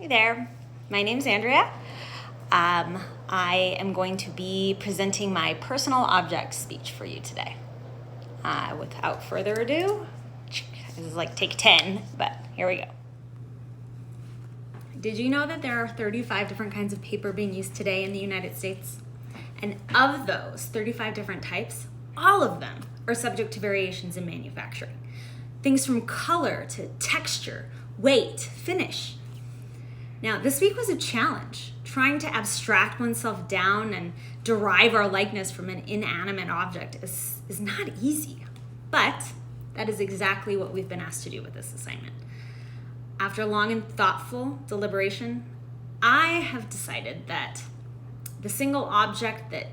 Hey there, my name's Andrea. I am going to be presenting my personal object speech for you today. Without further ado, this is like take 10, but here we go. Did you know that there are 35 different kinds of paper being used today in the United States? And of those 35 different types, all of them are subject to variations in manufacturing. Things from color to texture, weight, finish. Now, this week was a challenge. Trying to abstract oneself down and derive our likeness from an inanimate object is not easy. But that is exactly what we've been asked to do with this assignment. After long and thoughtful deliberation, I have decided that the single object that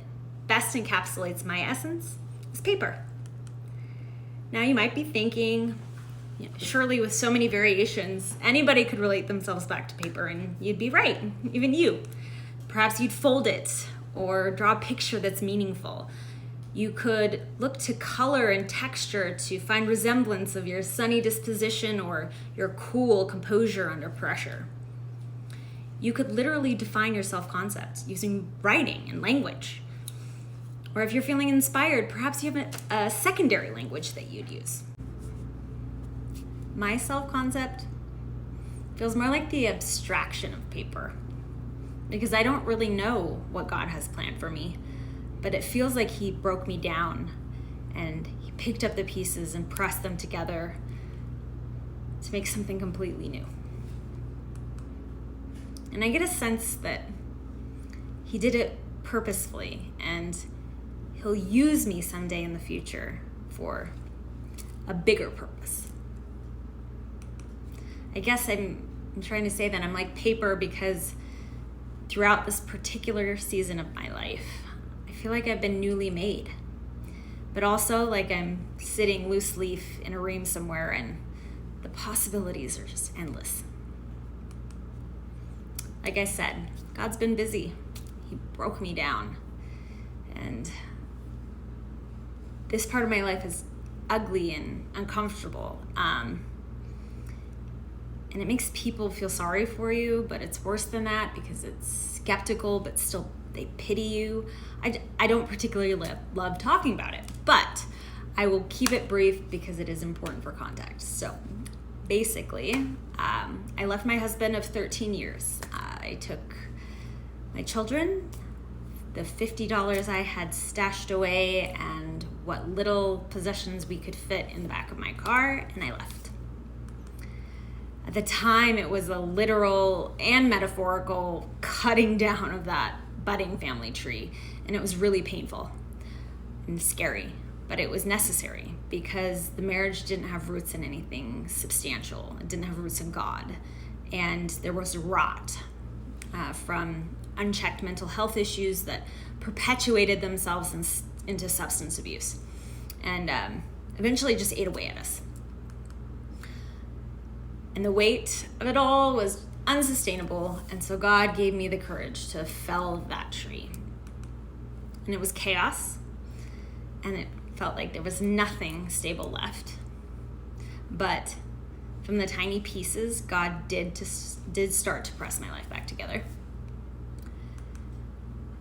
best encapsulates my essence is paper. Now, you might be thinking, surely with so many variations, anybody could relate themselves back to paper, and you'd be right, even you. Perhaps you'd fold it or draw a picture that's meaningful. You could look to color and texture to find resemblance of your sunny disposition or your cool composure under pressure. You could literally define your self-concept using writing and language. Or if you're feeling inspired, perhaps you have a secondary language that you'd use. My self-concept feels more like the abstraction of paper, because I don't really know what God has planned for me, but it feels like He broke me down and He picked up the pieces and pressed them together to make something completely new. And I get a sense that He did it purposefully, and He'll use me someday in the future for a bigger purpose. I guess I'm trying to say that I'm like paper because throughout this particular season of my life, I feel like I've been newly made, but also like I'm sitting loose leaf in a room somewhere and the possibilities are just endless. Like I said, God's been busy. He broke me down, and this part of my life is ugly and uncomfortable. And it makes people feel sorry for you, but it's worse than that because it's skeptical, but still they pity you. I don't particularly love talking about it, but I will keep it brief because it is important for context. So basically, I left my husband of 13 years. I took my children, the $50 I had stashed away, and what little possessions we could fit in the back of my car, and I left. At the time, it was a literal and metaphorical cutting down of that budding family tree, and it was really painful and scary, but it was necessary because the marriage didn't have roots in anything substantial. It didn't have roots in God, and there was rot from unchecked mental health issues that perpetuated themselves into substance abuse, and eventually just ate away at us. And the weight of it all was unsustainable, and so God gave me the courage to fell that tree. And it was chaos, and it felt like there was nothing stable left. But from the tiny pieces, God did start to press my life back together.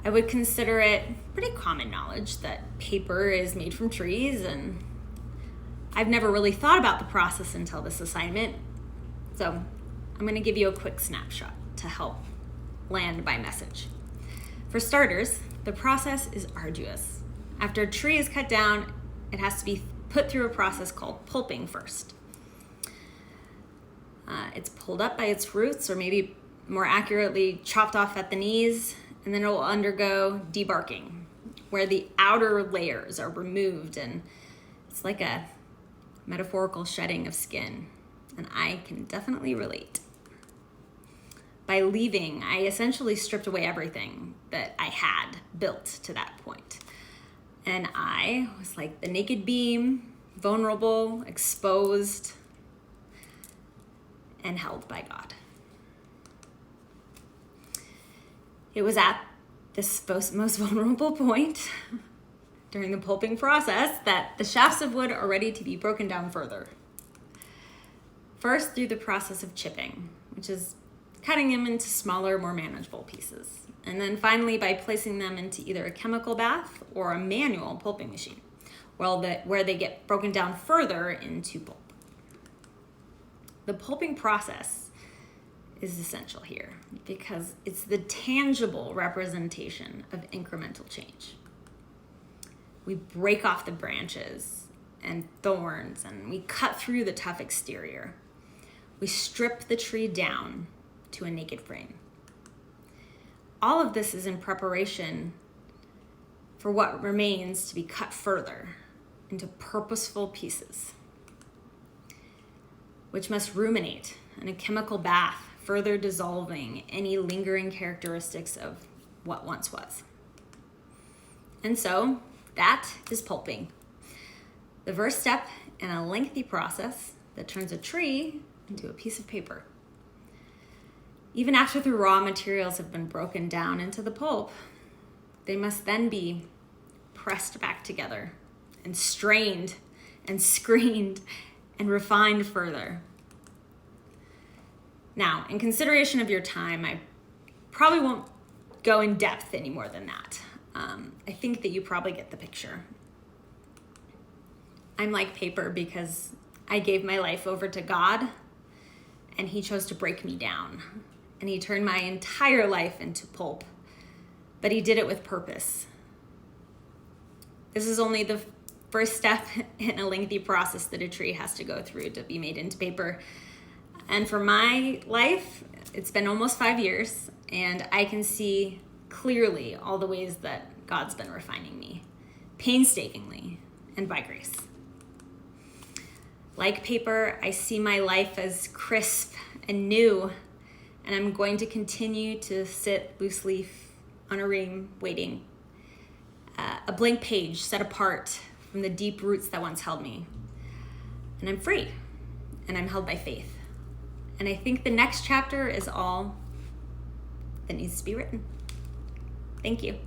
I would consider it pretty common knowledge that paper is made from trees, and I've never really thought about the process until this assignment. So I'm going to give you a quick snapshot to help land my message. For starters, the process is arduous. After a tree is cut down, it has to be put through a process called pulping first. It's pulled up by its roots, or maybe more accurately, chopped off at the knees, and then it will undergo debarking, where the outer layers are removed, and it's like a metaphorical shedding of skin. And I can definitely relate. By leaving, I essentially stripped away everything that I had built to that point. And I was like the naked beam, vulnerable, exposed, and held by God. It was at this most vulnerable point during the pulping process that the shafts of wood are ready to be broken down further. First, through the process of chipping, which is cutting them into smaller, more manageable pieces. And then finally, by placing them into either a chemical bath or a manual pulping machine, where they get broken down further into pulp. The pulping process is essential here because it's the tangible representation of incremental change. We break off the branches and thorns and we cut through the tough exterior. We strip the tree down to a naked frame. All of this is in preparation for what remains to be cut further into purposeful pieces, which must ruminate in a chemical bath, further dissolving any lingering characteristics of what once was. And so that is pulping, the first step in a lengthy process that turns a tree into a piece of paper. Even after the raw materials have been broken down into the pulp, they must then be pressed back together and strained and screened and refined further. Now, in consideration of your time, I probably won't go in depth any more than that. I think that you probably get the picture. I'm like paper because I gave my life over to God and He chose to break me down. And He turned my entire life into pulp, but He did it with purpose. This is only the first step in a lengthy process that a tree has to go through to be made into paper. And for my life, it's been almost 5 years, and I can see clearly all the ways that God's been refining me, painstakingly and by grace. Like paper, I see my life as crisp and new, and I'm going to continue to sit loose leaf on a ream, waiting. A blank page set apart from the deep roots that once held me. And I'm free, and I'm held by faith. And I think the next chapter is all that needs to be written. Thank you.